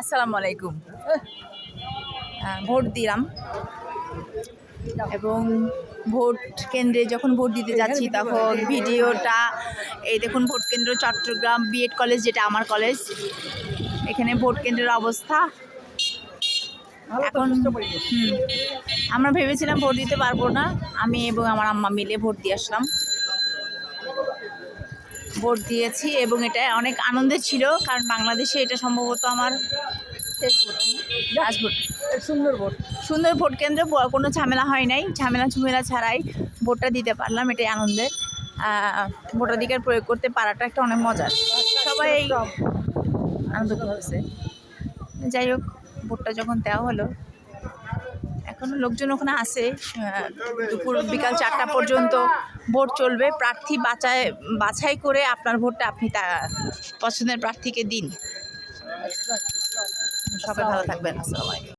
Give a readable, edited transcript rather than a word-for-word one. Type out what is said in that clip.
আসসালামু আলাইকুম। ভোট দিলাম এবং ভোট কেন্দ্রে যখন ভোট দিতে যাচ্ছি তখন ভিডিওটা এই দেখুন, ভোট কেন্দ্র চট্টগ্রাম বিএড কলেজ, যেটা আমার কলেজ। এখানে ভোট কেন্দ্রের অবস্থা এখন আমরা ভেবেছিলাম ভোট দিতে পারবো না, আমি এবং আমার আম্মা মিলে ভোট দিয়ে আসলাম। ভোট দিয়েছি এবং এটা অনেক আনন্দের ছিল, কারণ বাংলাদেশে এটা সম্ভবত আমার লাস্ট ভোট। সুন্দর ভোট কেন্দ্র, কোনো ঝামেলা হয় নাই, ঝামেলা ছাড়াই ভোটটা দিতে পারলাম, এটাই আনন্দের। ভোটাধিকার প্রয়োগ করতে পারাটা একটা অনেক মজার, সবাই আনন্দ করতেছে। যাই হোক, ভোটটা যখন দেওয়া হলো, এখনো লোকজন ওখানে আছে। দুপুর বিকাল 4টা পর্যন্ত ভোট চলবে। প্রার্থী বাছাই করে আপনার ভোটটা আপনি পছন্দের প্রার্থীকে দিন। সবাই ভালো থাকবেন। আসসালামু আলাইকুম।